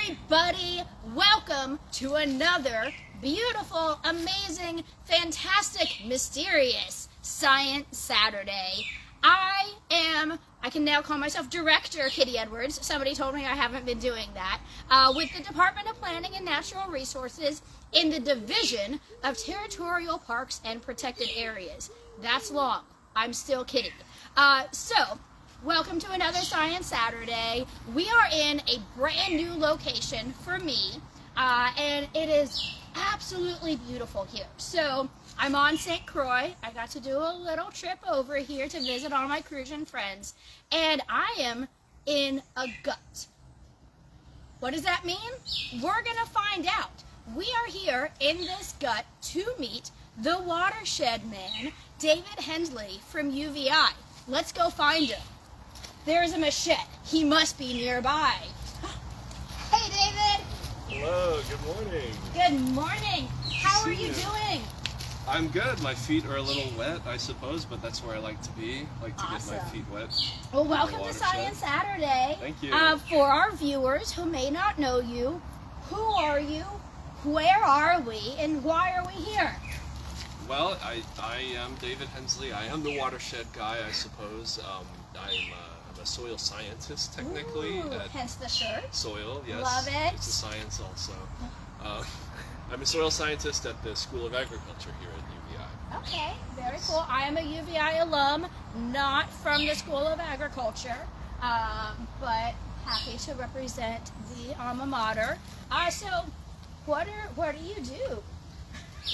everybody, welcome to another beautiful, amazing, fantastic, mysterious Science Saturday. I can now call myself Director Kitty Edwards. Somebody told me I haven't been doing that. With the Department of Planning and Natural Resources in the Division of Territorial Parks and Protected Areas. That's long. I'm still Kitty. So, welcome to another Science Saturday. We are in a brand new location for me, and it is absolutely beautiful here. So, I'm on St. Croix. I got to do a little trip over here to visit all my Crucian friends, and I am in a gut. What does that mean? We're gonna find out. We are here in this gut to meet the watershed man, David Hensley from UVI. Let's go find him. There's a machete. He must be nearby. Hey, David. Hello, good morning. Good morning. How are you doing? I'm good. My feet are a little wet, I suppose, but that's where I like to be. I like to Awesome. get my feet wet. Well, welcome to Science Saturday. Thank you. For our viewers who may not know you, who are you, where are we, and why are we here? Well, I am David Hensley. I am the watershed guy, I suppose. I'm a soil scientist, technically. Ooh, hence the shirt. Soil, yes. Love it. It's a science also. I'm a soil scientist at the School of Agriculture here at UVI. Okay, very cool. I am a UVI alum, not from the School of Agriculture, but happy to represent the alma mater. So, what do you do?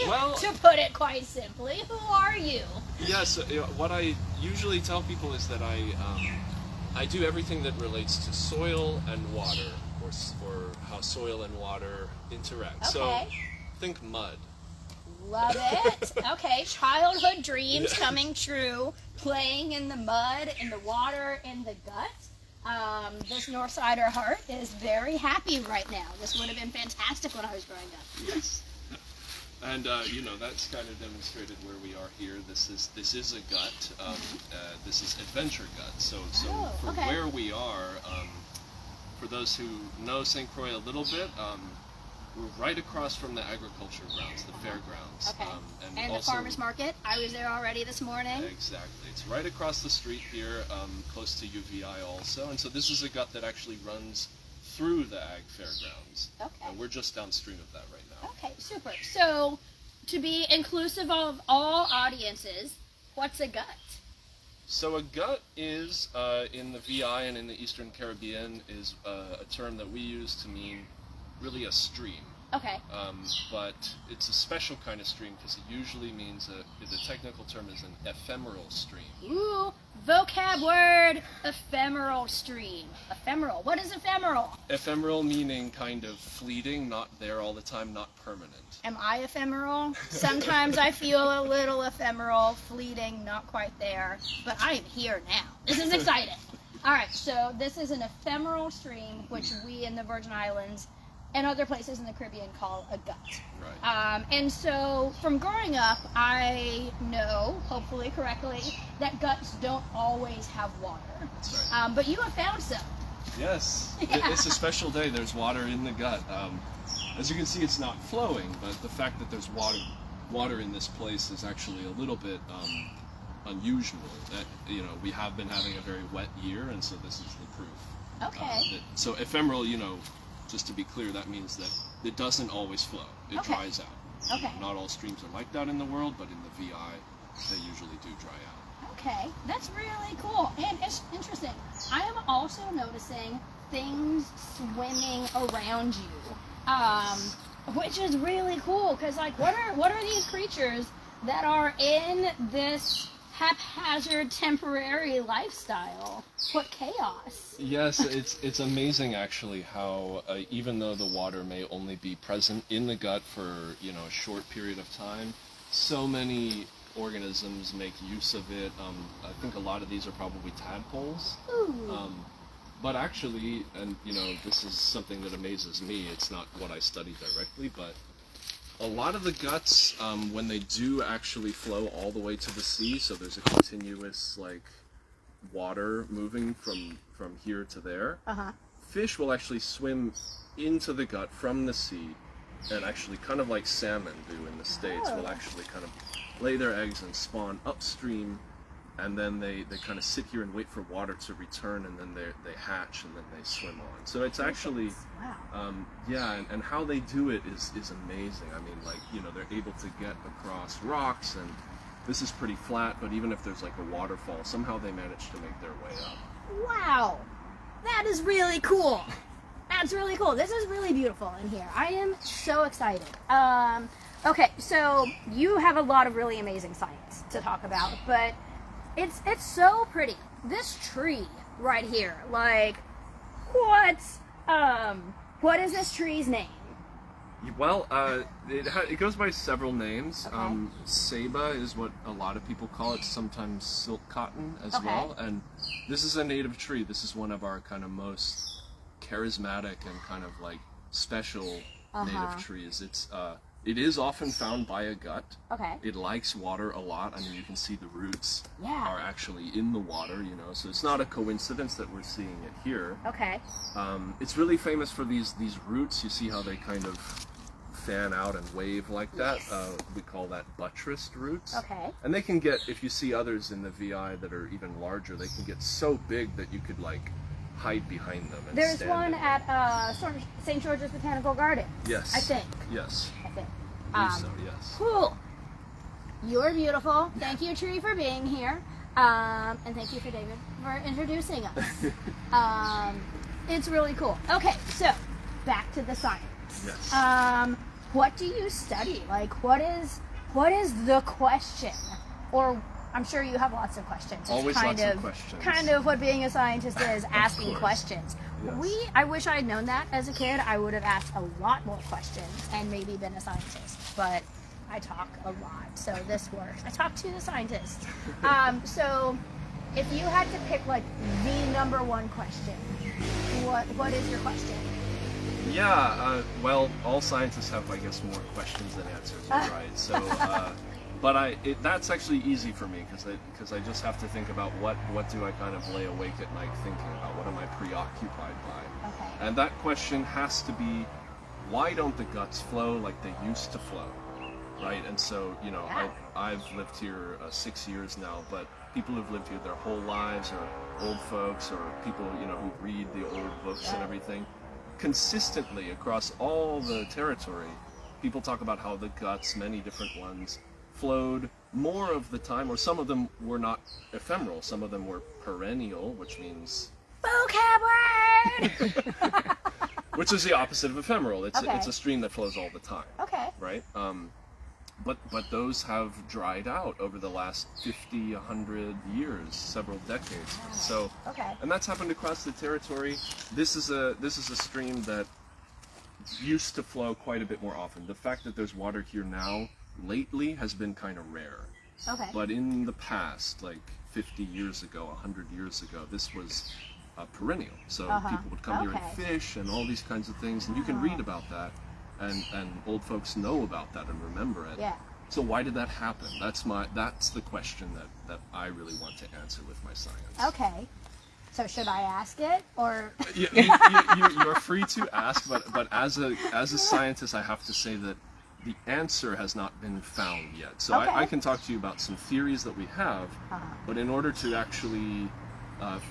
Well, to put it quite simply, who are you? Yes, what I usually tell people is that I do everything that relates to soil and water, or how soil and water interact. Okay. So, think mud. Love it. Okay, childhood dreams coming true, playing in the mud, in the water, in the gut. This Northsider heart is very happy right now. This would have been fantastic when I was growing up. Yes. And that's kind of demonstrated where we are here. This is a gut. This is Adventure Gut. So for okay. where we are, for those who know St. Croix a little bit, we're right across from the agriculture grounds, the fairgrounds. Okay. And also, the farmers market. I was there already this morning. Exactly. It's right across the street here, close to UVI also. And so this is a gut that actually runs through the ag fairgrounds. Okay. And we're just downstream of that right now. Okay, super. So, to be inclusive of all audiences, what's a gut? So a gut is, in the VI and in the Eastern Caribbean, is a term that we use to mean really a stream. Okay. But it's a special kind of stream because it usually means the technical term is an ephemeral stream. Ooh, vocab word, ephemeral stream. Ephemeral. What is ephemeral? Ephemeral meaning kind of fleeting, not there all the time, not permanent. Am I ephemeral? Sometimes I feel a little ephemeral, fleeting, not quite there, but I am here now. This is exciting. All right, so this is an ephemeral stream, which we in the Virgin Islands and other places in the Caribbean call a gut. Right. And so from growing up, I know, hopefully correctly, that guts don't always have water. That's right. But you have found some. Yes. Yeah. It's a special day. There's water in the gut. As you can see, it's not flowing, but the fact that there's water in this place is actually a little bit unusual. That, we have been having a very wet year, and so this is the proof. Okay. So ephemeral, just to be clear, that means that it doesn't always flow. It dries out. Okay. Not all streams are like that in the world, but in the VI, they usually do dry out. Okay, that's really cool. And it's interesting. I am also noticing things swimming around you, which is really cool. Because, what are these creatures that are in this haphazard, temporary lifestyle? What chaos. Yes, it's amazing actually how even though the water may only be present in the gut for a short period of time, so many organisms make use of it. I think a lot of these are probably tadpoles. Ooh. But actually, and this is something that amazes me, it's not what I study directly, but a lot of the guts, when they do actually flow all the way to the sea, so there's a continuous water moving from here to there, fish will actually swim into the gut from the sea, and actually kind of like salmon do in the States, will actually kind of lay their eggs and spawn upstream, and then they kind of sit here and wait for water to return, and then they hatch, and then they swim on. So it's actually, and how they do it is amazing. I mean, like, you know, they're able to get across rocks, and this is pretty flat, but even if there's like a waterfall, somehow they manage to make their way up. Wow, that is really cool. That's really cool. This is really beautiful in here. I am so excited. Okay, so you have a lot of really amazing science to talk about, but it's so pretty. This tree right here, like, what is this tree's name? Well, it goes by several names. Okay. Ceiba is what a lot of people call it, sometimes silk cotton as well. And this is a native tree. This is one of our kind of most charismatic and kind of like special native trees. It is often found by a gut. Okay. It likes water a lot. I mean, you can see the roots are actually in the water, you know, so it's not a coincidence that we're seeing it here. Okay. It's really famous for these roots. You see how they kind of fan out and wave like that? We call that buttressed roots. Okay. And they can get, if you see others in the VI that are even larger, they can get so big that you could like hide behind them and There's stand one in at St. George's Botanical Garden. Yes. I think. Yes. I think. I believe so, yes. Cool. You're beautiful. Thank you, Tree, for being here. And thank you for David for introducing us. It's really cool. Okay, so back to the science. Yes. What do you study? Like, what is the question? Or I'm sure you have lots of questions. It's Always lots of questions. Kind of what being a scientist is, asking course. questions. Yes. I wish I had known that as a kid. I would have asked a lot more questions and maybe been a scientist. But I talk a lot, so this works. I talk to the scientist. So if you had to pick like the number one question, what is your question? Yeah, well, all scientists have, I guess, more questions than answers, right? So, but that's actually easy for me because I just have to think about what do I kind of lay awake at night thinking about? What am I preoccupied by? Okay. And that question has to be, why don't the guts flow like they used to flow, right? And so, you know, I've lived here 6 years now, but people who've lived here their whole lives, or old folks, or people, you know, who read the old books and everything, consistently across all the territory, people talk about how the guts, many different ones, flowed more of the time, or some of them were not ephemeral, some of them were perennial, which means vocab word. which is the opposite of ephemeral. It's Okay. it's a stream that flows all the time. Okay. Right? But those have dried out over the last 50, 100 years, several decades. So, and that's happened across the territory. This is a stream that used to flow quite a bit more often. The fact that there's water here now, lately, has been kind of rare. Okay. But in the past, like 50 years ago, 100 years ago, this was perennial. So people would come here and fish and all these kinds of things, and you can read about that. And old folks know about that and remember it. Yeah. So why did that happen? That's the question that I really want to answer with my science. Okay. So should I ask it, or? You're free to ask, but as a scientist, I have to say that the answer has not been found yet. So I can talk to you about some theories that we have, but in order to actually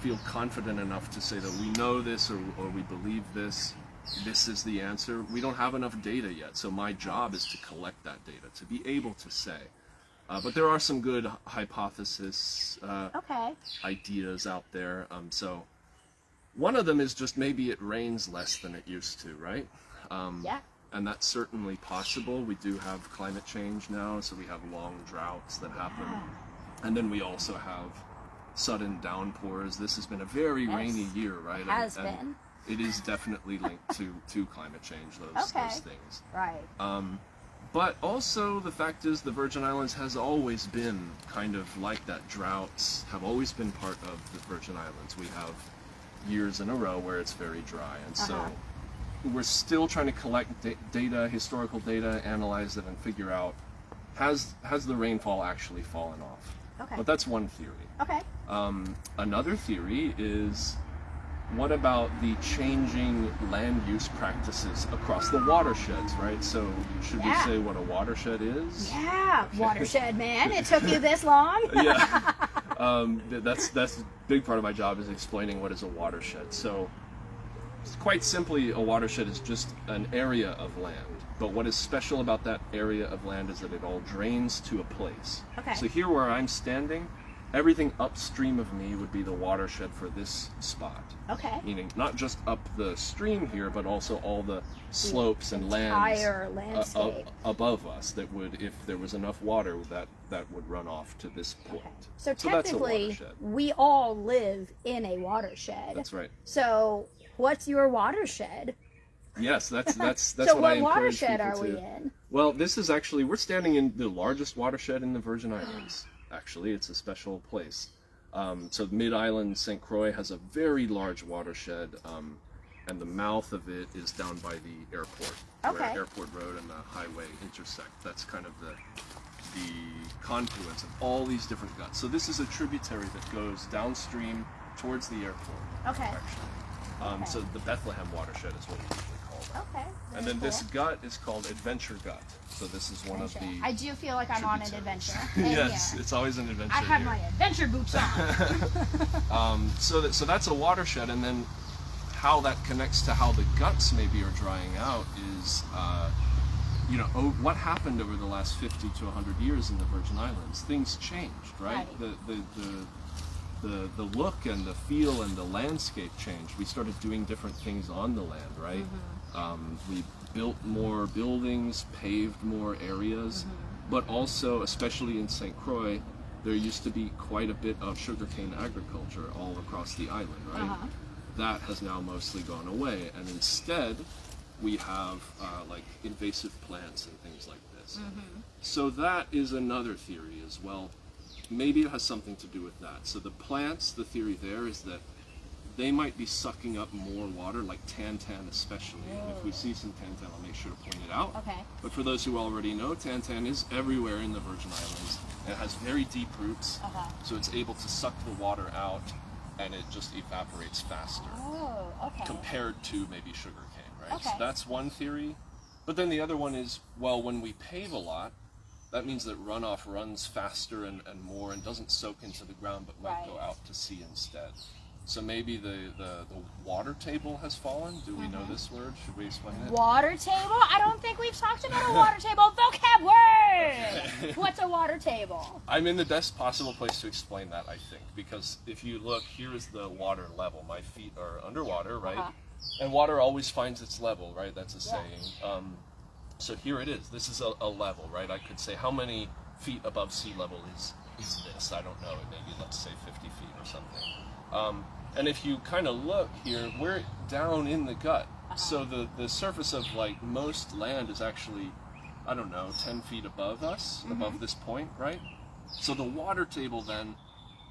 feel confident enough to say that we know this or we believe this is the answer, we don't have enough data yet. So my job is to collect that data, to be able to say. But there are some good hypothesis ideas out there. So one of them is just maybe it rains less than it used to, right? And that's certainly possible. We do have climate change now, so we have long droughts that happen. And then we also have sudden downpours. This has been a very rainy year, right? Has been. It is definitely linked to climate change, those things. Right. But also the fact is the Virgin Islands has always been kind of like that. Droughts have always been part of the Virgin Islands. We have years in a row where it's very dry. And so we're still trying to collect data, historical data, analyze it, and figure out has the rainfall actually fallen off. But that's one theory. Okay. Another theory is what about the changing land use practices across the watersheds, right? So should we say what a watershed is? Yeah, watershed, man. It took you this long? Yeah. That's a big part of my job, is explaining what is a watershed. So quite simply, a watershed is just an area of land. But what is special about that area of land is that it all drains to a place. Okay. So here where I'm standing, everything upstream of me would be the watershed for this spot. Okay. Meaning not just up the stream here, but also all the slopes and entire landscape above us that would, if there was enough water, that would run off to this point. Okay. So that's a technically, watershed. we all live in a watershed. That's right. So what's your watershed? Yes, that's So what I encourage watershed people are we to. in? Well, this is actually, we're standing in the largest watershed in the Virgin Islands. Actually, it's a special place. So Mid-Island St. Croix has a very large watershed, and the mouth of it is down by the airport, where Airport Road and the highway intersect. That's kind of the confluence of all these different guts. So this is a tributary that goes downstream towards the airport. Okay. Actually. So the Bethlehem watershed is what we usually call that. Okay. And then this gut is called Adventure Gut. So this is one of the. I do feel like I'm on an adventure. Yes, it's always an adventure. I have here. my adventure boots on. So that's a watershed, and then how that connects to how the guts maybe are drying out is, what happened over the last 50 to 100 years in the Virgin Islands? Things changed, right? The look and the feel and the landscape changed. We started doing different things on the land, right? We built more buildings, paved more areas, but also, especially in St. Croix, there used to be quite a bit of sugarcane agriculture all across the island, right? That has now mostly gone away, and instead we have like invasive plants and things like this. So that is another theory as well. Maybe it has something to do with that. So the plants, the theory there is that they might be sucking up more water, like tantan especially. And if we see some tantan, I'll make sure to point it out. Okay. But for those who already know, tantan is everywhere in the Virgin Islands. And it has very deep roots, so it's able to suck the water out, and it just evaporates faster. Oh, okay. Compared to maybe sugarcane, right? Okay. So that's one theory. But then the other one is, well, when we pave a lot, that means that runoff runs faster and more and doesn't soak into the ground, but might go out to sea instead. So maybe the water table has fallen. Do we know this word? Should we explain it? Water table? I don't think we've talked about a water table. Vocab word! What's a water table? I'm in the best possible place to explain that, I think, because if you look, here is the water level. My feet are underwater, right? And water always finds its level, right? That's a saying. So here it is. This is a level, right? I could say how many feet above sea level is this? I don't know. Maybe let's say 50 feet or something. And if you kind of look here, we're down in the gut. So the surface of like most land is actually, I don't know, 10 feet above us, above this point, right? So the water table then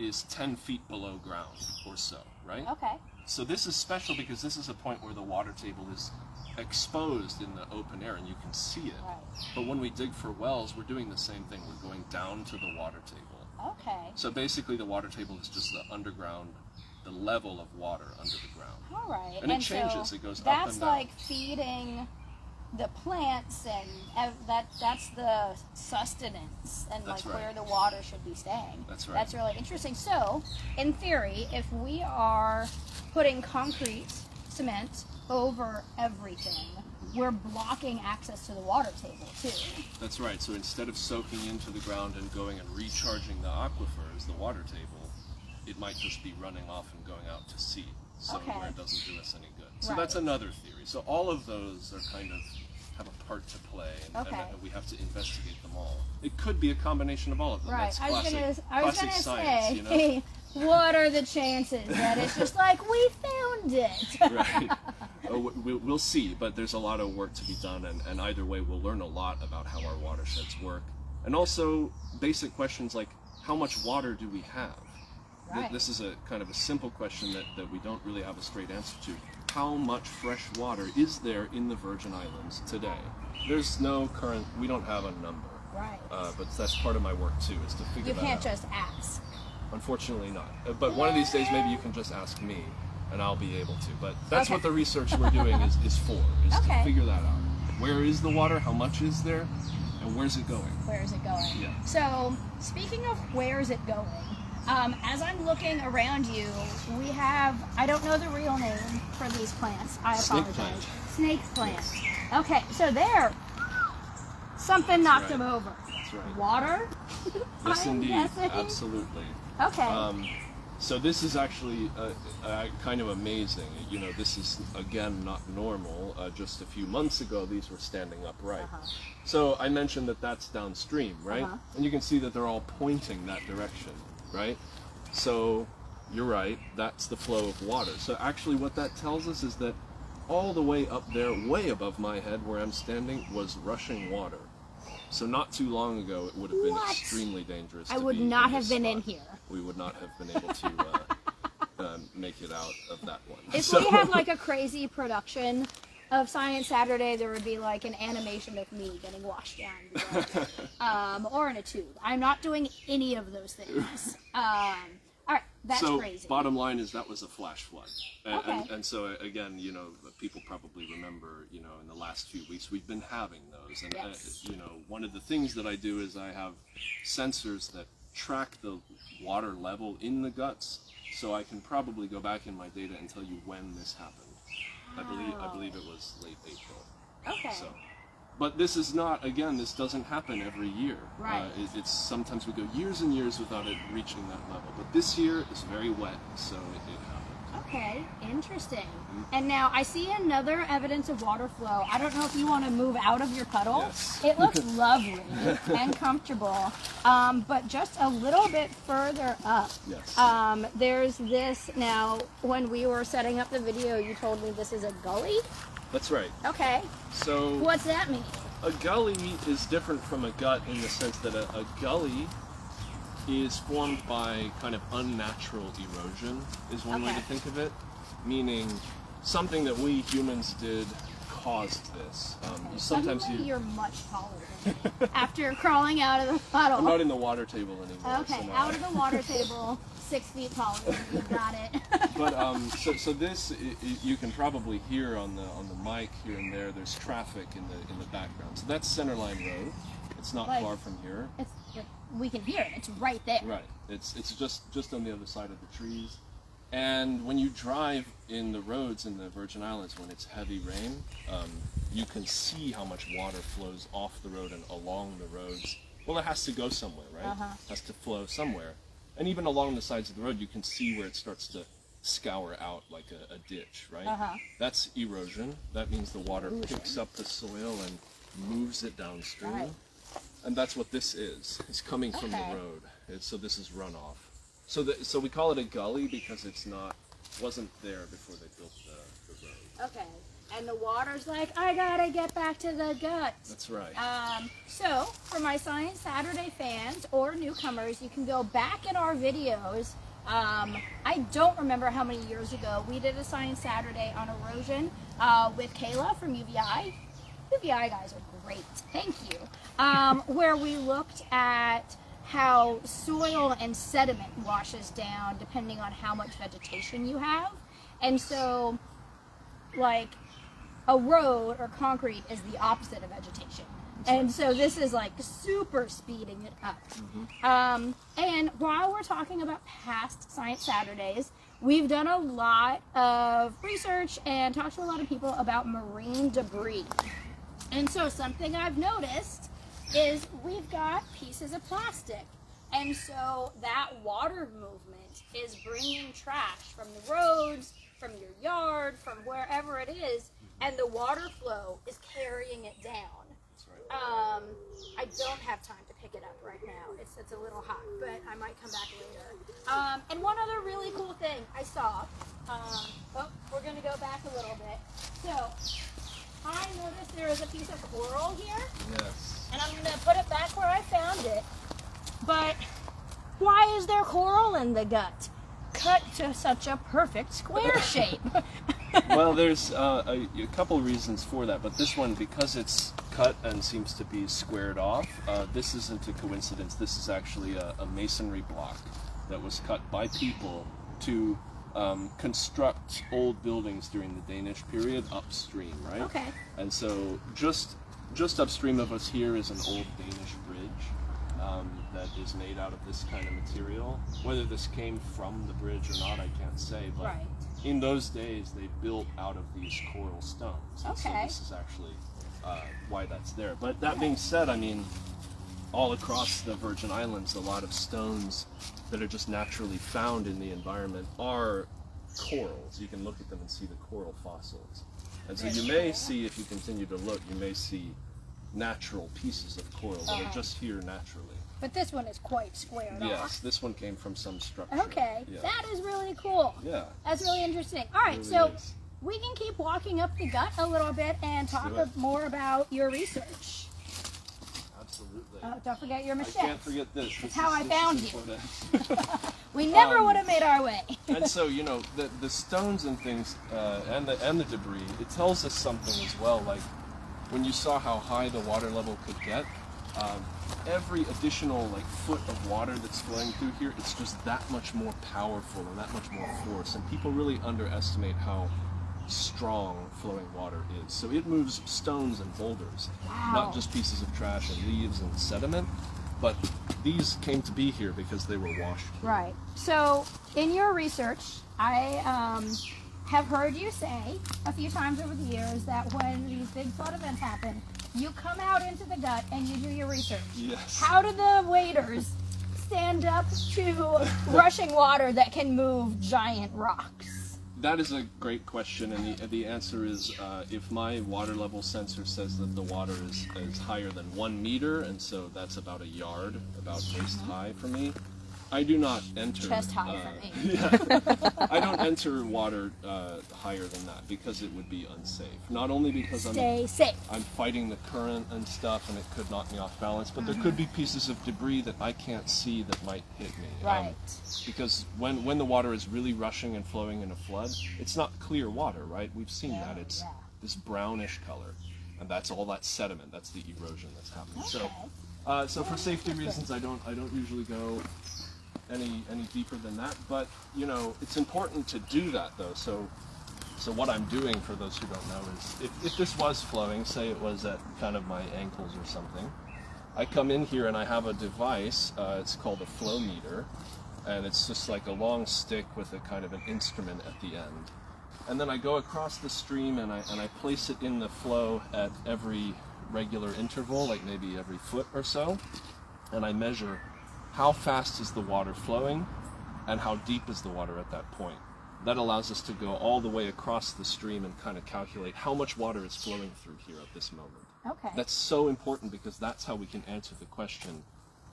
is 10 feet below ground or so, right? Okay. So this is special because this is a point where the water table is exposed in the open air and you can see it. Right. But when we dig for wells, we're doing the same thing. We're going down to the water table. Okay. So basically the water table is just the underground, the level of water under the ground. All right. And it changes. It goes up and That's down. like feeding the plants, and that's the sustenance and That's like right. where the water should be staying. That's right. That's really interesting. So, in theory, if we are putting concrete, cement over everything, we're blocking access to the water table too. That's right. So instead of soaking into the ground and going and recharging the aquifers, the water table, it might just be running off and going out to sea. So where it doesn't do us any good. So that's another theory. So all of those are kind of have a part to play, and we have to investigate them all. It could be a combination of all of them. Right. That's I was classic gonna science, say, you know? what are the chances that it's just like we found it? Right. We'll see, but there's a lot of work to be done, and either way, we'll learn a lot about how our watersheds work, and also basic questions like how much water do we have? Right. This is a kind of a simple question that we don't really have a straight answer to. How much fresh water is there in the Virgin Islands today? There's no current, we don't have a number. Right. But that's part of my work too, is to figure that out. You can't just ask. Unfortunately not. But one of these days maybe you can just ask me. and I'll be able to. But that's Okay. what the research we're doing is to Okay. figure that out. Where is the water? How much is there? And where's it going? Where is it going? Yeah. So, speaking of where is it going, as I'm looking around you, we have, I don't know the real name for these plants. I Snake apologize. plant. Snake plants. Okay, so there, something knocked right. them over. That's right. Water? Yes, I'm indeed. guessing? Absolutely. Okay. So this is actually kind of amazing. You know, this is, again, not normal. Just a few months ago, these were standing upright. So I mentioned that that's downstream, right? And you can see that they're all pointing that direction, right? So you're right, that's the flow of water. So actually what that tells us is that all the way up there, way above my head where I'm standing, was rushing water. So not too long ago, it would have been What? extremely dangerous. I to would be not in have this been in spot. here. We would not have been able to make it out of that one. If we had like a crazy production of Science Saturday, there would be like an animation of me getting washed down the road, or in a tube. I'm not doing any of those things. All right, that's so crazy. bottom line is that was a flash flood. Okay. And so again, you know, people probably remember, you know, in the last few weeks we've been having those. And Yes. you know, one of the things that I do is I have sensors that track the water level in the guts, so I can probably go back in my data and tell you when this happened. I believe it was late April. Okay. So, but this is not, again, this doesn't happen every year. Right. It's sometimes we go years and years without it reaching that level. But this year is very wet, so it happened. Okay, interesting. And now I see another evidence of water flow. I don't know if you want to move out of your puddle. Yes. It looks lovely and comfortable, but just a little bit further up. Yes. There's this. Now, when we were setting up the video, you told me this is a gully. That's right. Okay. So What's that mean? a gully is different from a gut in the sense that a gully is formed by kind of unnatural erosion, is one way Okay. to think of it. Meaning something that we humans did caused this. Sometimes Suddenly you... you're much taller than me after crawling out of the puddle. I'm not in the water table anymore. Okay, so no. out of the water table, 6 feet taller. You got it. But so this you can probably hear on the mic here and there. There's traffic in the background. So that's Centerline Road. It's not Like- far from here. It's, we can hear it. It's right there. Right. It's just on the other side of the trees. And when you drive in the roads in the Virgin Islands when it's heavy rain, you can see how much water flows off the road and along the roads. Well, it has to go somewhere, right? It has to flow somewhere. And even along the sides of the road, you can see where it starts to scour out like a ditch, right? That's erosion. That means the water picks up the soil and moves it downstream. Right. And that's what this is. It's coming from the Okay. road. So this is runoff. So we call it a gully because wasn't there before they built the road. Okay. And the water's like, I gotta get back to the guts. That's right. So, for my Science Saturday fans or newcomers, you can go back in our videos. I don't remember how many years ago we did a Science Saturday on erosion with Kayla from UVI. UVI guys are great. Thank you. Where we looked at how soil and sediment washes down depending on how much vegetation you have. And so, like, a road or concrete is the opposite of vegetation. And so this is like super speeding it up. And while we're talking about past Science Saturdays, we've done a lot of research and talked to a lot of people about marine debris. And so something I've noticed is we've got pieces of plastic. And so that water movement is bringing trash from the roads, from your yard, from wherever it is, and the water flow is carrying it down. That's right. I don't have time to pick it up right now. It's a little hot, but I might come back later. And one other really cool thing I saw. We're going to go back a little bit. So I noticed there is a piece of coral here, Yes. and I'm going to put it back where I found it. But why is there coral in the gut? Cut to such a perfect square shape. Well, there's a couple reasons for that, but this one, because it's cut and seems to be squared off, this isn't a coincidence. This is actually a masonry block that was cut by people to construct old buildings during the Danish period upstream, right? Okay. And so just upstream of us here is an old Danish bridge that is made out of this kind of material. Whether this came from the bridge or not, I can't say, but Right. in those days they built out of these coral stones. And so Okay. this is actually why that's there. But that being said, I mean, all across the Virgin Islands, a lot of stones that are just naturally found in the environment are corals. You can look at them and see the coral fossils. And so you may see, if you continue to look, you may see natural pieces of coral that are just here naturally. But this one is quite squared off. Yes, this one came from some structure. Okay, Yeah. that is really cool. Yeah. That's really interesting. All right, It so really is. we can keep walking up the gut a little bit and talk do it. more about your research. Absolutely. Oh, don't forget your I machete. can't forget this. This how I is found you. important. We never would have made our way. And so, you know, the stones and things and the debris, it tells us something as well. Like when you saw how high the water level could get, every additional foot of water that's flowing through here, it's just that much more powerful and that much more force. And people really underestimate how strong flowing water is. So it moves stones and boulders, Wow. not just pieces of trash and leaves and sediment. But these came to be here because they were washed. Right. So, in your research, I have heard you say a few times over the years that when these big flood events happen, you come out into the gut and you do your research. Yes. How do the waders stand up to rushing water that can move giant rocks? That is a great question, and the answer is if my water level sensor says that the water is higher than 1 meter, and so that's about a yard, about waist high for me, I do not enter. Chest high for me. Yeah, I don't enter water higher than that because it would be unsafe. Not only because Stay safe. I'm fighting the current and stuff, and it could knock me off balance, but there could be pieces of debris that I can't see that might hit me. Right. Because when the water is really rushing and flowing in a flood, it's not clear water, right? We've seen that. It's this brownish color, and that's all that sediment. That's the erosion that's happening. Okay. So for safety reasons, I don't usually go any deeper than that. But you know, it's important to do that though. So what I'm doing, for those who don't know, is if this was flowing, say it was at kind of my ankles or something, I come in here and I have a device. It's called a flow meter. And it's just like a long stick with a kind of an instrument at the end. And then I go across the stream and I place it in the flow at every regular interval, like maybe every foot or so. And I measure how fast is the water flowing and how deep is the water at that point. That allows us to go all the way across the stream and kind of calculate how much water is flowing through here at this moment. Okay. That's so important because that's how we can answer the question,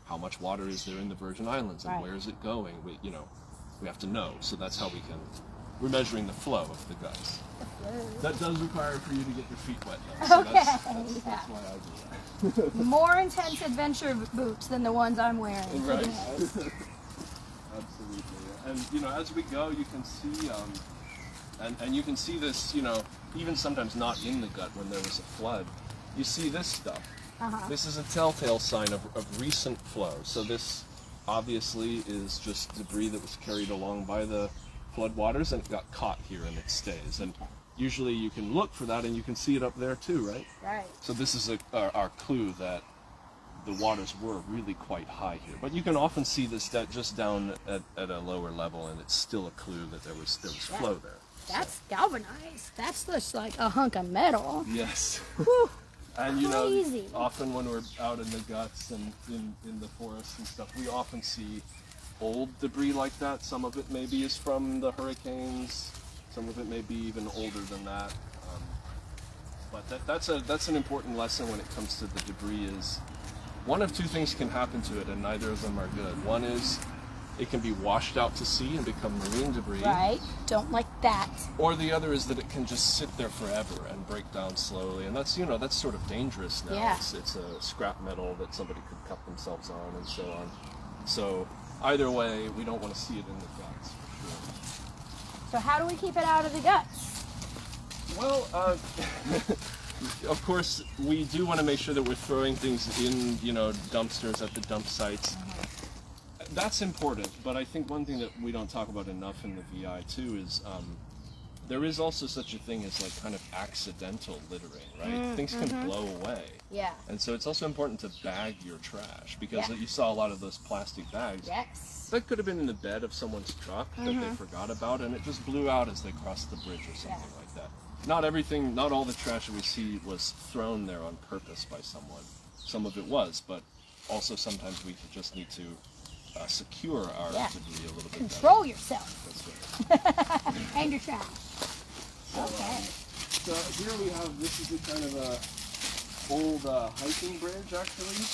how much water is there in the Virgin Islands and Right. where is it going? We have to know. So that's how we're measuring the flow of the guts. That does require for you to get your feet wet though. So Okay, that's why I do that. More intense adventure boots than the ones I'm wearing. Right. Yes. Absolutely. And as we go, you can see, and you can see this, even sometimes not in the gut when there was a flood, you see this stuff. This is a telltale sign of recent flow. So this obviously is just debris that was carried along by the floodwaters and it got caught here and it stays. And usually you can look for that and you can see it up there too, right? Right. So this is our clue that the waters were really quite high here. But you can often see this just down at a lower level and it's still a clue that there was flow there. That's galvanized. That's just like a hunk of metal. Yes. Whew. And Crazy. often when we're out in the guts and in the forest and stuff, we often see old debris like that. Some of it maybe is from the hurricanes. Some of it may be even older than that. But that's an important lesson when it comes to the debris. Is one of two things can happen to it, and neither of them are good. One is it can be washed out to sea and become marine debris. Right. Don't like that. Or the other is that it can just sit there forever and break down slowly, and that's that's sort of dangerous now. Yeah. It's a scrap metal that somebody could cut themselves on and so on. So either way, we don't want to see it in the guts for sure. So how do we keep it out of the guts? Well, of course, we do want to make sure that we're throwing things in, dumpsters at the dump sites. that's important, but I think one thing that we don't talk about enough in the VI too is there is also such a thing as like kind of accidental littering, right? Things can blow away. Yeah. And so it's also important to bag your trash because you saw a lot of those plastic bags. Yes. That could have been in the bed of someone's truck that they forgot about, and it just blew out as they crossed the bridge or something like that. Not all the trash that we see was thrown there on purpose by someone. Some of it was, but also sometimes we just need to secure our debris a little bit Control better. yourself. That's right. And your trash. Okay. So here we have, this is a kind of a old hiking bridge actually.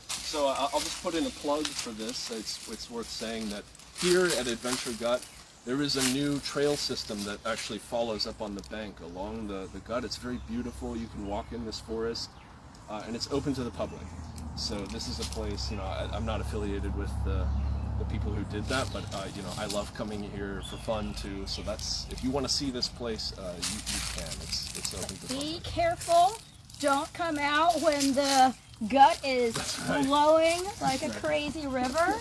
So I'll just put in a plug for this. It's worth saying that here at Adventure Gut, there is a new trail system that actually follows up on the bank along the gut. It's very beautiful. You can walk in this forest, and it's open to the public. So this is a place, I'm not affiliated with the people who did that, but I love coming here for fun too. So that's, if you want to see this place, you can. It's open to the public. Be careful. Don't come out when the gut is flowing like a crazy river.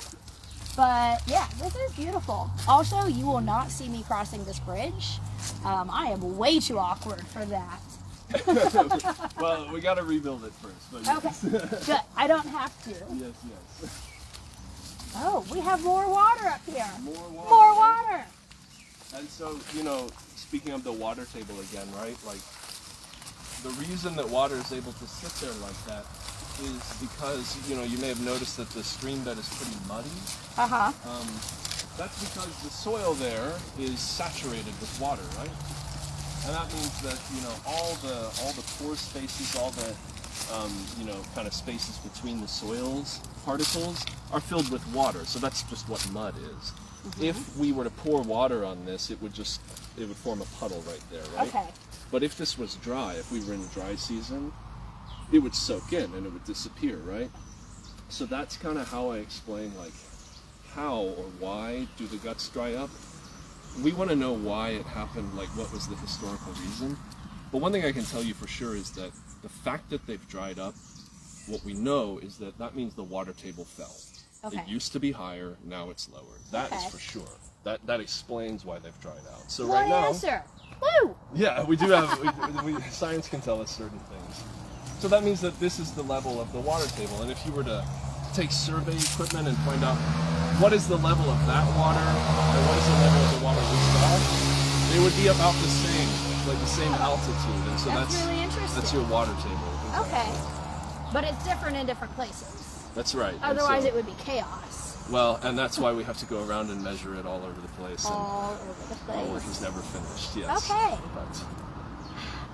But yeah, this is beautiful. Also, you will not see me crossing this bridge. I am way too awkward for that. Well, we got to rebuild it first. But yes. Okay, good. I don't have to. Yes. Oh, we have more water up here. More water. More water. And so, speaking of the water table again, right? Like, the reason that water is able to sit there like that is because, you may have noticed that the stream bed is pretty muddy. Uh-huh. That's because the soil there is saturated with water, right? And that means that, all the pore spaces, all the, kind of spaces between the soils, particles, are filled with water. So that's just what mud is. If we were to pour water on this, it would form a puddle right there, right? Okay. But if this was dry, if we were in the dry season, it would soak in and it would disappear, right? So that's kind of how I explain, like, how or why do the guts dry up? We want to know why it happened, like what was the historical reason. But one thing I can tell you for sure is that the fact that they've dried up, what we know is that means the water table fell. Okay. It used to be higher, now it's lower. That is for sure. That explains why they've dried out. So Good right now, answer. Woo! yeah, we do have, science can tell us certain things. So that means that this is the level of the water table. And if you were to take survey equipment and find out what is the level of that water and what is the level of the water we saw, they would be about the same, like the same altitude. And so that's really interesting. That's your water table. Okay. But it's different in different places. That's right. Otherwise it would be chaos. Well, and that's why we have to go around and measure it all over the place. All over the place. Our work is never finished, yes. Okay. But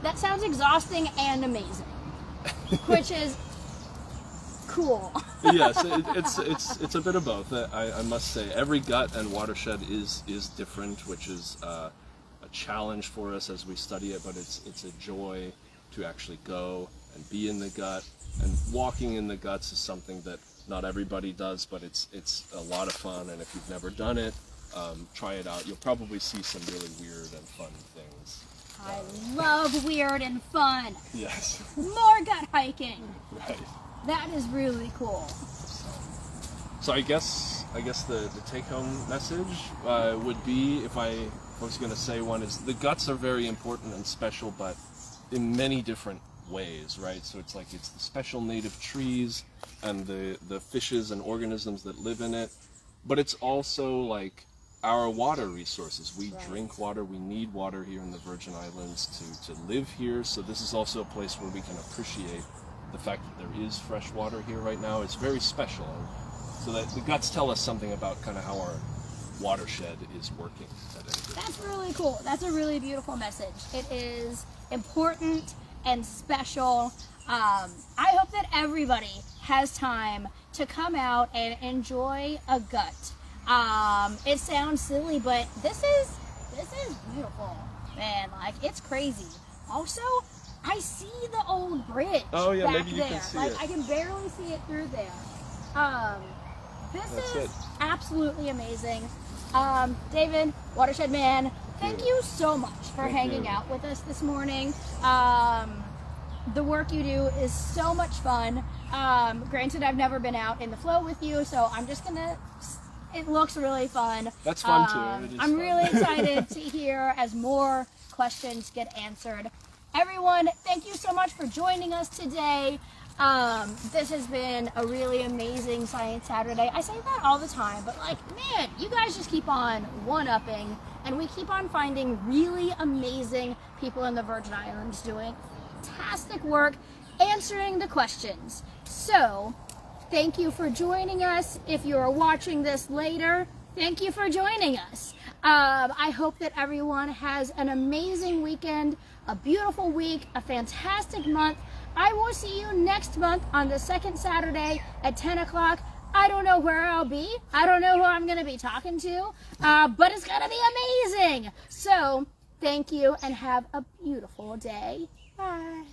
that sounds exhausting and amazing. Which is cool. Yes, it's a bit of both. I must say, every gut and watershed is different, which is a challenge for us as we study it. But it's a joy to actually go and be in the gut. And walking in the guts is something that not everybody does, but it's a lot of fun. And if you've never done it, try it out. You'll probably see some really weird and fun things. I love weird and fun. Yes. More gut hiking. Right. That is really cool. So I guess the take-home message would be, if I was going to say one, is the guts are very important and special, but in many different ways, right? So it's like it's the special native trees and the fishes and organisms that live in it, but it's also like our water resources. We drink water, we need water here in the Virgin Islands to live here, so this is also a place where we can appreciate the fact that there is fresh water here right now. It's very special, and so that the guts tell us something about kind of how our watershed is working at any given That's time. really cool. That's a really beautiful message. It is important and special. I hope that everybody has time to come out and enjoy a gut. It sounds silly, but this is beautiful, man. Like, it's crazy. Also, I see the old bridge. Oh yeah, back maybe you there. can see like, it. I can barely see it through there. This That's is it. absolutely amazing. David, Watershed Man, thank you so much for Thank hanging you. out with us this morning. The work you do is so much fun. Granted, I've never been out in the flow with you, so I'm just gonna It looks really fun. That's fun too. It is I'm fun. really excited to hear as more questions get answered. Everyone, thank you so much for joining us today. This has been a really amazing Science Saturday. I say that all the time, but like, man, you guys just keep on one-upping, and we keep on finding really amazing people in the Virgin Islands doing fantastic work answering the questions. So, thank you for joining us. If you're watching this later, thank you for joining us. I hope that everyone has an amazing weekend, a beautiful week, a fantastic month. I will see you next month on the second Saturday at 10 o'clock. I don't know where I'll be. I don't know who I'm going to be talking to, but it's going to be amazing. So, thank you and have a beautiful day. Bye.